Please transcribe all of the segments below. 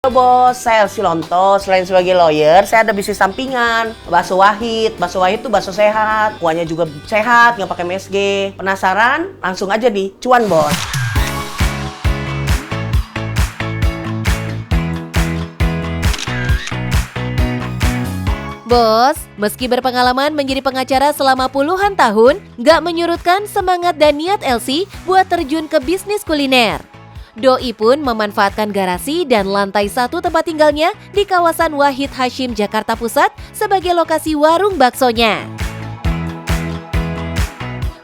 Halo bos, saya Elsie Lonto. Selain sebagai lawyer, saya ada bisnis sampingan. Bakso Wahid. Bakso Wahid tuh bakso sehat. Kuahnya juga sehat, nggak pakai MSG. Penasaran? Langsung aja di cuan bos. Bos, meski berpengalaman menjadi pengacara selama puluhan tahun, nggak menyurutkan semangat dan niat Elsie buat terjun ke bisnis kuliner. Doi pun memanfaatkan garasi dan lantai 1 tempat tinggalnya di kawasan Wahid Hasyim, Jakarta Pusat sebagai lokasi warung baksonya.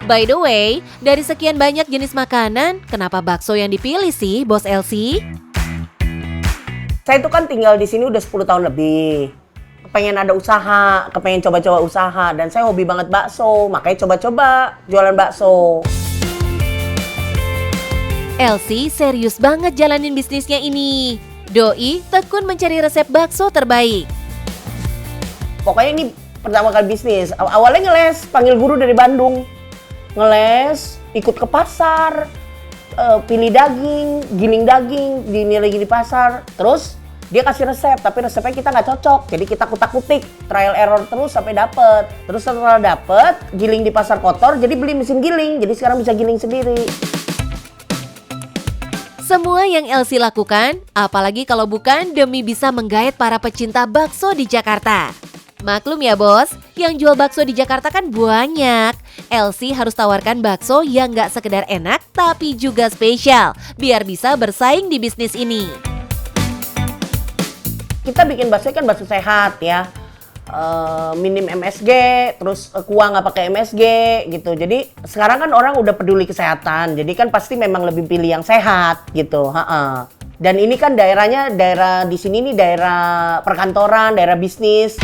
By the way, dari sekian banyak jenis makanan, kenapa bakso yang dipilih sih, Bos Elsie? Saya itu kan tinggal di sini udah 10 tahun lebih. Pengen ada usaha, kepengen coba-coba usaha. Dan saya hobi banget bakso, makanya coba-coba jualan bakso. Elsie serius banget jalanin bisnisnya ini. Doi tekun mencari resep bakso terbaik. Pokoknya ini pertama kali bisnis. Awalnya ngeles, panggil guru dari Bandung. Ngeles, ikut ke pasar, pilih daging, giling daging, dinilai di pasar. Terus dia kasih resep, tapi resepnya kita nggak cocok. Jadi kita kutak-kutik, trial error terus sampai dapet. Terus setelah dapet, giling di pasar kotor, jadi beli mesin giling. Jadi sekarang bisa giling sendiri. Semua yang Elsie lakukan, apalagi kalau bukan demi bisa menggait para pecinta bakso di Jakarta. Maklum ya bos, yang jual bakso di Jakarta kan banyak. Elsie harus tawarkan bakso yang nggak sekedar enak, tapi juga spesial, biar bisa bersaing di bisnis ini. Kita bikin bakso kan bakso sehat ya. Minim MSG, terus kuah nggak pakai MSG gitu. Jadi sekarang kan orang udah peduli kesehatan, jadi kan pasti memang lebih pilih yang sehat gitu. Dan ini kan daerahnya daerah di sini nih daerah perkantoran, daerah bisnis.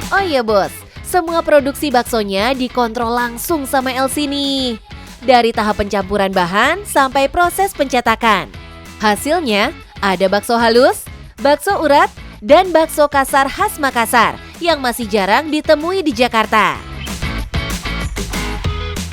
Oh iya bos, semua produksi baksonya dikontrol langsung sama Elsie nih. Dari tahap pencampuran bahan sampai proses pencetakan. Hasilnya ada bakso halus, bakso urat, dan bakso kasar khas Makassar yang masih jarang ditemui di Jakarta.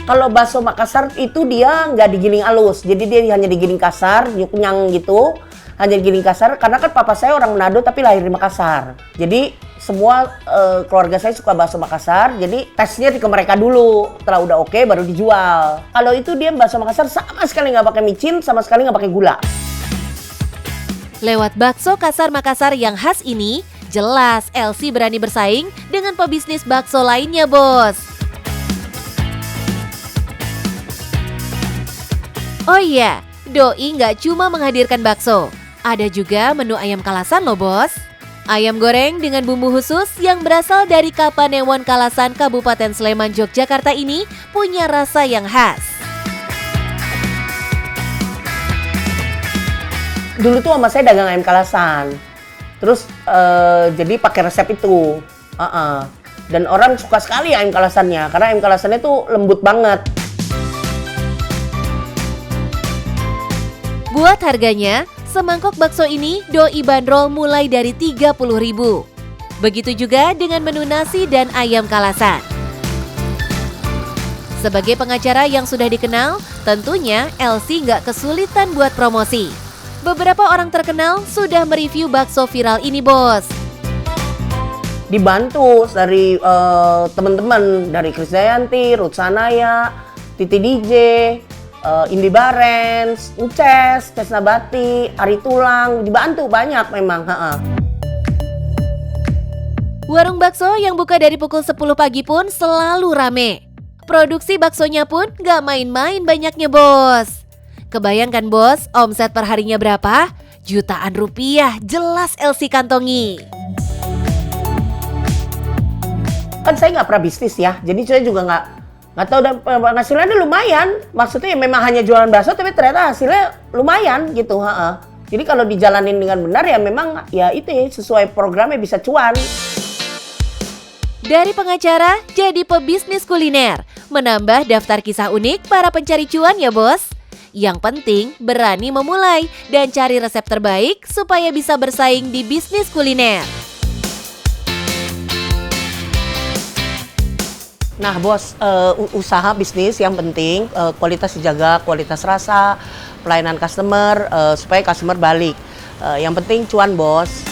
Kalau bakso Makassar itu dia nggak digiling halus, jadi dia hanya digiling kasar, nyukunyang gitu, hanya digiling kasar. Karena kan papa saya orang Manado tapi lahir di Makassar, jadi semua keluarga saya suka bakso Makassar. Jadi tesnya ke mereka dulu, setelah udah oke baru dijual. Kalau itu dia bakso Makassar sama sekali nggak pakai micin, sama sekali nggak pakai gula. Lewat bakso kasar Makassar yang khas ini, jelas Elsie berani bersaing dengan pebisnis bakso lainnya, bos. Oh iya, Doi nggak cuma menghadirkan bakso, ada juga menu ayam kalasan loh, bos. Ayam goreng dengan bumbu khusus yang berasal dari Kapanewon Kalasan, Kabupaten Sleman, Yogyakarta ini punya rasa yang khas. Dulu tuh sama saya dagang ayam kalasan, terus jadi pakai resep itu, dan orang suka sekali ayam kalasannya, karena ayam kalasannya tuh lembut banget. Buat harganya, semangkok bakso ini Doi bandrol mulai dari 30.000. Begitu juga dengan menu nasi dan ayam kalasan. Sebagai pengacara yang sudah dikenal, tentunya Elsie nggak kesulitan buat promosi. Beberapa orang terkenal sudah mereview bakso viral ini, bos. Dibantu dari teman-teman, dari Krisdayanti, Ruth Sanaya, Titi DJ, Indi Barens, Uces, Tes Nabati, Ari Tulang, dibantu banyak memang. Warung bakso yang buka dari pukul 10 pagi pun selalu rame. Produksi baksonya pun gak main-main banyaknya, bos. Kebayangkan bos, omset perharinya berapa? Jutaan rupiah, jelas Elsie kantongi. Kan saya nggak pernah bisnis ya, jadi saya juga nggak tahu, dan penghasilannya lumayan. Maksudnya ya memang hanya jualan bakso, tapi ternyata hasilnya lumayan gitu. Jadi kalau dijalanin dengan benar ya memang ya itu ya, sesuai programnya bisa cuan. Dari pengacara jadi pebisnis kuliner, menambah daftar kisah unik para pencari cuan ya bos. Yang penting berani memulai dan cari resep terbaik supaya bisa bersaing di bisnis kuliner. Nah bos, usaha bisnis yang penting kualitas dijaga, kualitas rasa, pelayanan customer, supaya customer balik. Yang penting cuan bos.